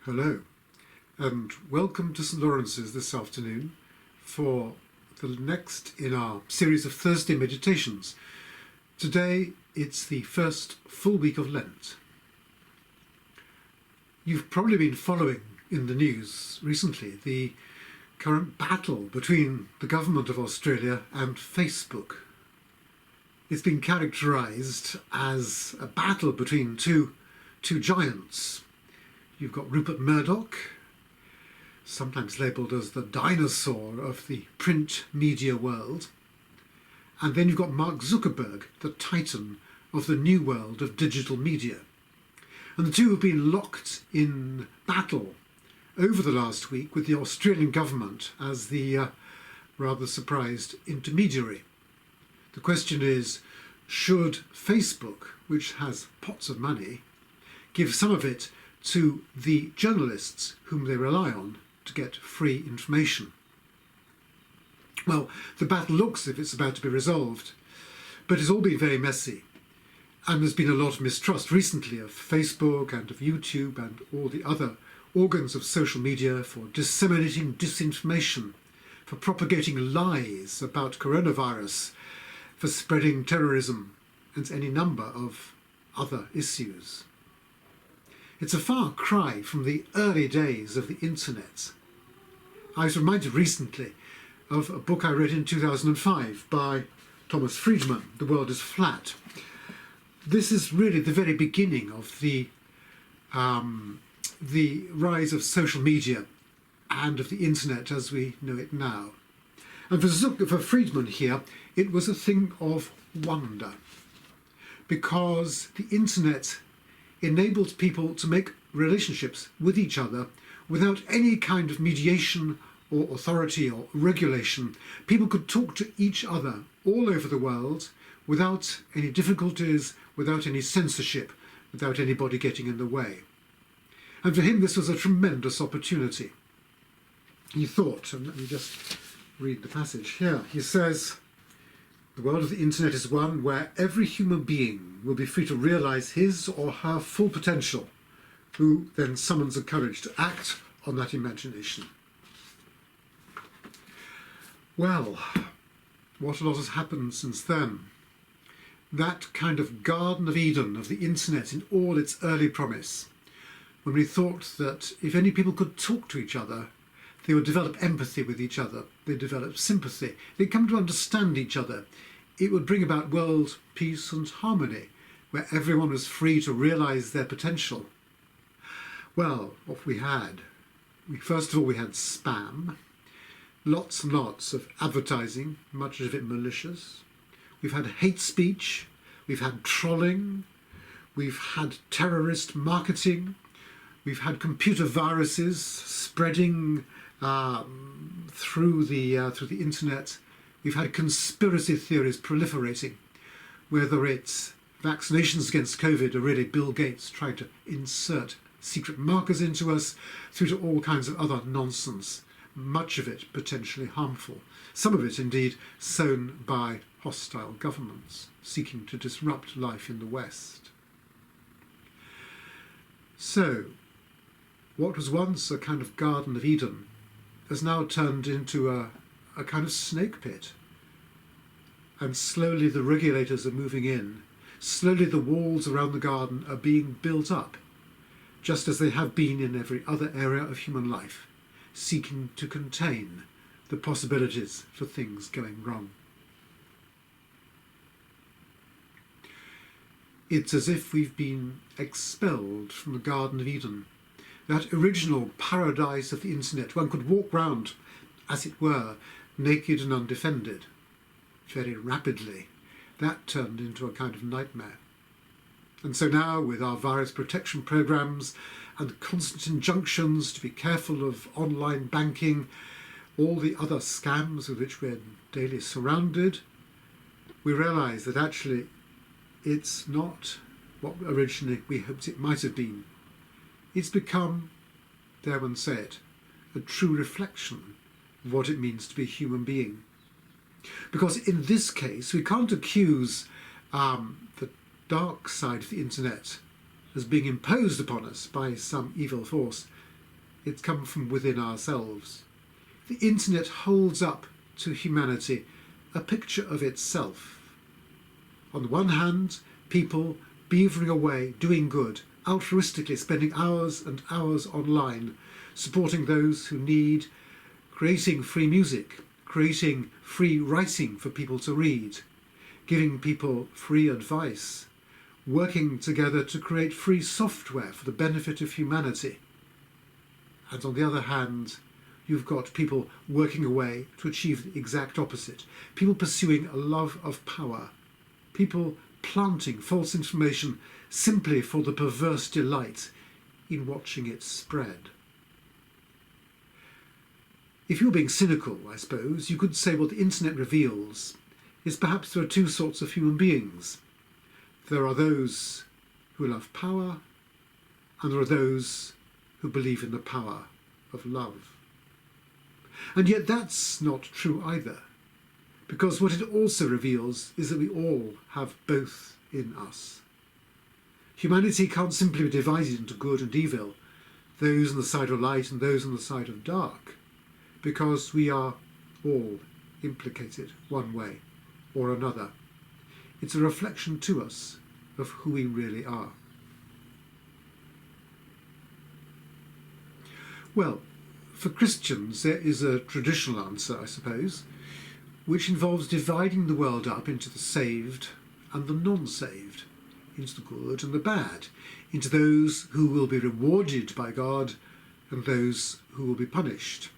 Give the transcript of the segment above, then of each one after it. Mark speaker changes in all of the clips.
Speaker 1: Hello, and welcome to St Lawrence's this afternoon for the next in our series of Thursday meditations. Today it's the first full week of Lent. You've probably been following in the news recently the current battle between the government of Australia and Facebook. It's been characterised as a battle between two giants. You've got Rupert Murdoch, sometimes labelled as the dinosaur of the print media world. And then you've got Mark Zuckerberg, the titan of the new world of digital media. And the two have been locked in battle over the last week with the Australian government as the rather surprised intermediary. The question is, should Facebook, which has pots of money, give some of it to the journalists whom they rely on to get free information? Well, the battle looks as if it's about to be resolved, but it's all been very messy. And there's been a lot of mistrust recently of Facebook and of YouTube and all the other organs of social media for disseminating disinformation, for propagating lies about coronavirus, for spreading terrorism and any number of other issues. It's a far cry from the early days of the internet. I was reminded recently of a book I read in 2005 by Thomas Friedman, The World is Flat. This is really the very beginning of the rise of social media and of the internet as we know it now. And for Friedman here, it was a thing of wonder, because the internet enabled people to make relationships with each other without any kind of mediation or authority or regulation. People could talk to each other all over the world without any difficulties, without any censorship, without anybody getting in the way. And for him this was a tremendous opportunity. He thought, and let me just read the passage here, he says, "The world of the internet is one where every human being will be free to realise his or her full potential, who then summons the courage to act on that imagination." Well, what a lot has happened since then. That kind of Garden of Eden of the internet in all its early promise, when we thought that if any people could talk to each other, they would develop empathy with each other, they'd develop sympathy, they'd come to understand each other. It would bring about world peace and harmony, where everyone was free to realise their potential. Well, what we had? First of all, we had spam, lots and lots of advertising, much of it malicious. We've had hate speech, we've had trolling, we've had terrorist marketing, we've had computer viruses spreading through the internet. We've had conspiracy theories proliferating, whether it's vaccinations against COVID or really Bill Gates trying to insert secret markers into us, through to all kinds of other nonsense, much of it potentially harmful, some of it indeed sown by hostile governments seeking to disrupt life in the West. So, what was once a kind of Garden of Eden has now turned into a kind of snake pit. And slowly the regulators are moving in. Slowly the walls around the garden are being built up, just as they have been in every other area of human life, seeking to contain the possibilities for things going wrong. It's as if we've been expelled from the Garden of Eden, that original paradise of the internet. One could walk round, as it were, naked and undefended. Very rapidly, that turned into a kind of nightmare. And so now, with our virus protection programmes and constant injunctions to be careful of online banking, all the other scams with which we're daily surrounded, we realise that actually it's not what originally we hoped it might have been. It's become, dare one say it, a true reflection of what it means to be a human being. Because in this case, we can't accuse the dark side of the internet as being imposed upon us by some evil force. It's come from within ourselves. The internet holds up to humanity a picture of itself. On the one hand, people beavering away, doing good, altruistically spending hours and hours online, supporting those who need, creating free music, creating free writing for people to read, giving people free advice, working together to create free software for the benefit of humanity. And on the other hand, you've got people working away to achieve the exact opposite. People pursuing a love of power. People planting false information simply for the perverse delight in watching it spread. If you're being cynical, I suppose, you could say what the internet reveals is perhaps there are two sorts of human beings. There are those who love power, and there are those who believe in the power of love. And yet that's not true either, because what it also reveals is that we all have both in us. Humanity can't simply be divided into good and evil, those on the side of light and those on the side of dark, because we are all implicated one way or another. It's a reflection to us of who we really are. Well, for Christians there is a traditional answer, I suppose, which involves dividing the world up into the saved and the non-saved, into the good and the bad, into those who will be rewarded by God and those who will be punished.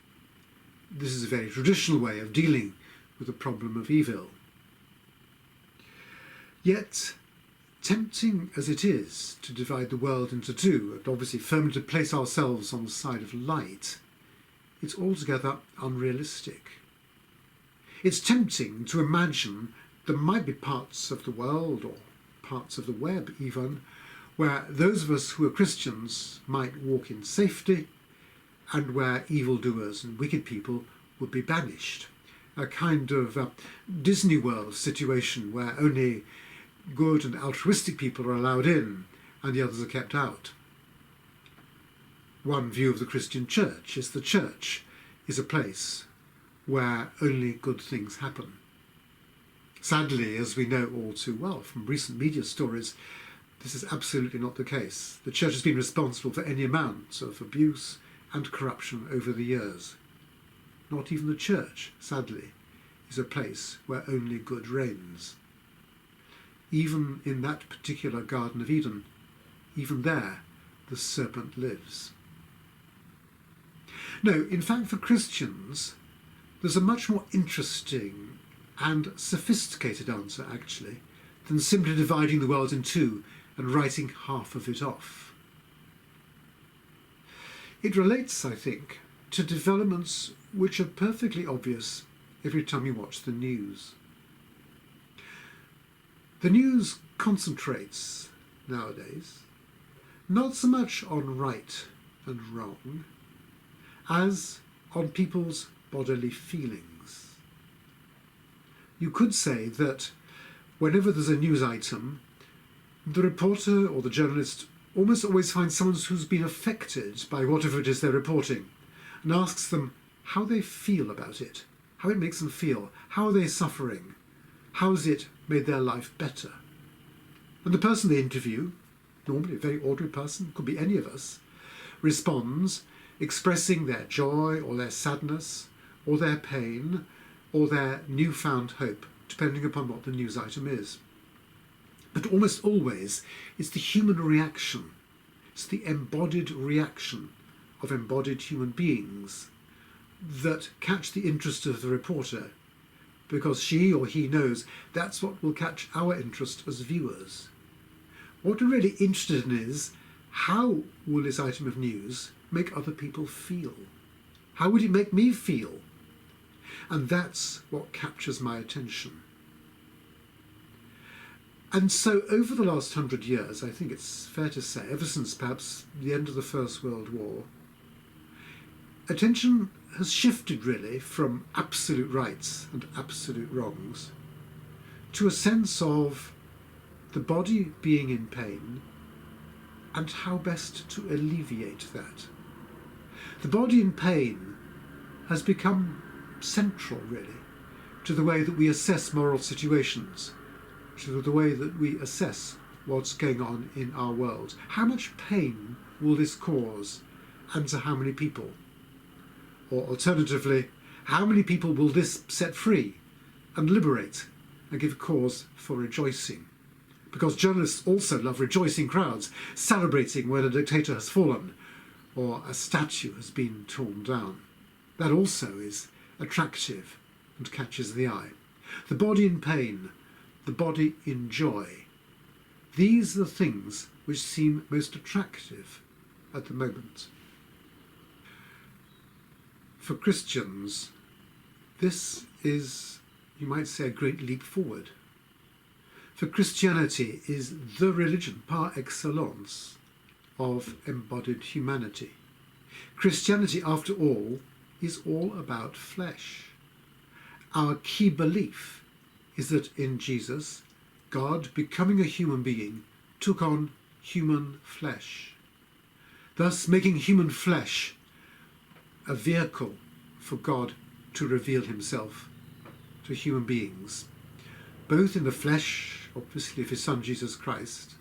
Speaker 1: This is a very traditional way of dealing with the problem of evil. Yet, tempting as it is to divide the world into two, and obviously firmly to place ourselves on the side of light, it's altogether unrealistic. It's tempting to imagine there might be parts of the world, or parts of the web even, where those of us who are Christians might walk in safety, and where evildoers and wicked people would be banished. A kind of Disney World situation where only good and altruistic people are allowed in and the others are kept out. One view of the Christian church is the church is a place where only good things happen. Sadly, as we know all too well from recent media stories, this is absolutely not the case. The church has been responsible for any amount of abuse and corruption over the years. Not even the church, sadly, is a place where only good reigns. Even in that particular Garden of Eden, even there, the serpent lives. No, in fact, for Christians, there's a much more interesting and sophisticated answer, actually, than simply dividing the world in two and writing half of it off. It relates, I think, to developments which are perfectly obvious every time you watch the news. The news concentrates, nowadays, not so much on right and wrong, as on people's bodily feelings. You could say that whenever there's a news item, the reporter or the journalist almost always finds someone who's been affected by whatever it is they're reporting and asks them how they feel about it, how it makes them feel, how are they suffering, how has it made their life better. And the person they interview, normally a very ordinary person, could be any of us, responds expressing their joy or their sadness or their pain or their newfound hope, depending upon what the news item is. But almost always it's the human reaction, it's the embodied reaction of embodied human beings that catch the interest of the reporter, because she or he knows that's what will catch our interest as viewers. What we're really interested in is, how will this item of news make other people feel? How would it make me feel? And that's what captures my attention. And so over the last 100 years, I think it's fair to say, ever since perhaps the end of the First World War, attention has shifted really from absolute rights and absolute wrongs to a sense of the body being in pain and how best to alleviate that. The body in pain has become central, really, to the way that we assess moral situations, to the way that we assess what's going on in our world. How much pain will this cause, and to how many people? Or alternatively, how many people will this set free and liberate and give cause for rejoicing? Because journalists also love rejoicing crowds, celebrating when a dictator has fallen or a statue has been torn down. That also is attractive and catches the eye. The body in pain, the body in joy. These are the things which seem most attractive at the moment. For Christians, this is, you might say, a great leap forward. For Christianity is the religion par excellence of embodied humanity. Christianity, after all, is all about flesh. Our key belief is that in Jesus, God, becoming a human being, took on human flesh, thus making human flesh a vehicle for God to reveal himself to human beings, both in the flesh, obviously, of his Son Jesus Christ,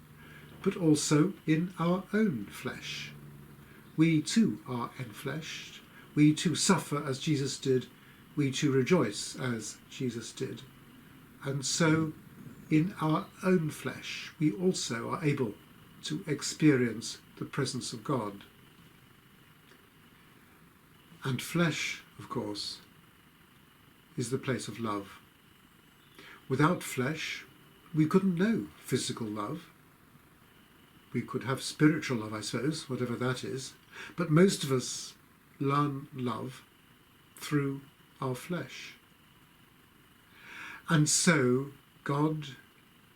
Speaker 1: but also in our own flesh. We too are enfleshed. We too suffer as Jesus did. We too rejoice as Jesus did. And so, in our own flesh, we also are able to experience the presence of God. And flesh, of course, is the place of love. Without flesh, we couldn't know physical love. We could have spiritual love, I suppose, whatever that is. But most of us learn love through our flesh. And so, God,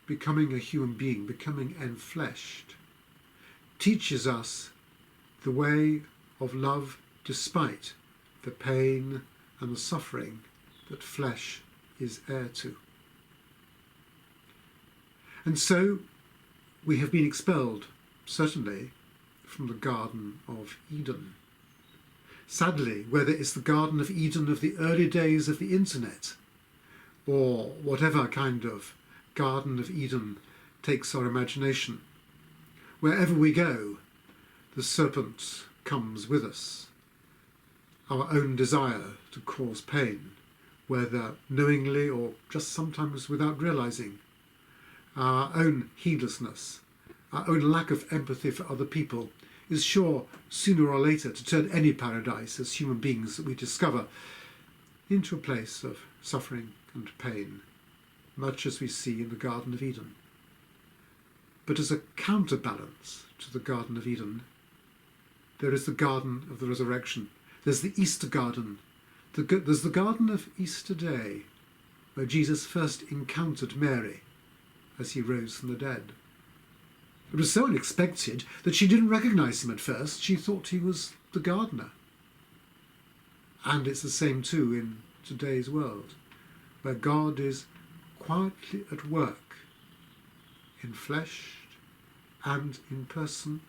Speaker 1: becoming a human being, becoming enfleshed, teaches us the way of love despite the pain and the suffering that flesh is heir to. And so we have been expelled, certainly, from the Garden of Eden. Sadly, whether it's the Garden of Eden of the early days of the internet, or whatever kind of Garden of Eden takes our imagination, wherever we go, the serpent comes with us. Our own desire to cause pain, whether knowingly or just sometimes without realizing, our own heedlessness, our own lack of empathy for other people is sure sooner or later to turn any paradise as human beings that we discover into a place of suffering and pain, much as we see in the Garden of Eden. But as a counterbalance to the Garden of Eden, there is the Garden of the Resurrection. There's the Easter Garden. There's the Garden of Easter Day, where Jesus first encountered Mary as he rose from the dead. It was so unexpected that she didn't recognize him at first. She thought he was the gardener. And it's the same too in today's world, where God is quietly at work, enfleshed and in person,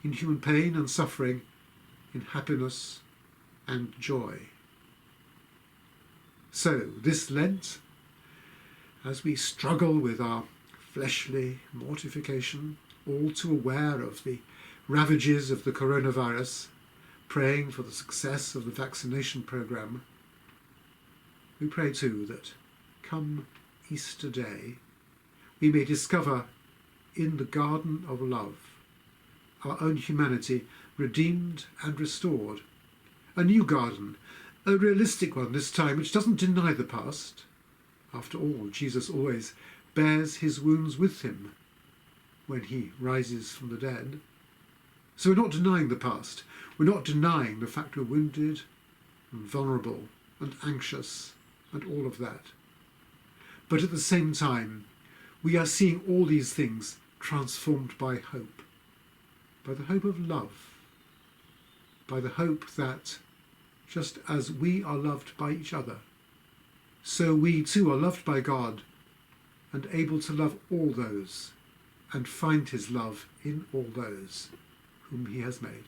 Speaker 1: in human pain and suffering, in happiness and joy. So this Lent, as we struggle with our fleshly mortification, all too aware of the ravages of the coronavirus, praying for the success of the vaccination programme, we pray too that, come Easter Day, we may discover in the garden of love our own humanity redeemed and restored. A new garden, a realistic one this time, which doesn't deny the past. After all, Jesus always bears his wounds with him when he rises from the dead. So we're not denying the past. We're not denying the fact we're wounded and vulnerable and anxious and all of that. But at the same time, we are seeing all these things transformed by hope, by the hope of love, by the hope that just as we are loved by each other, so we too are loved by God and able to love all those and find his love in all those whom he has made.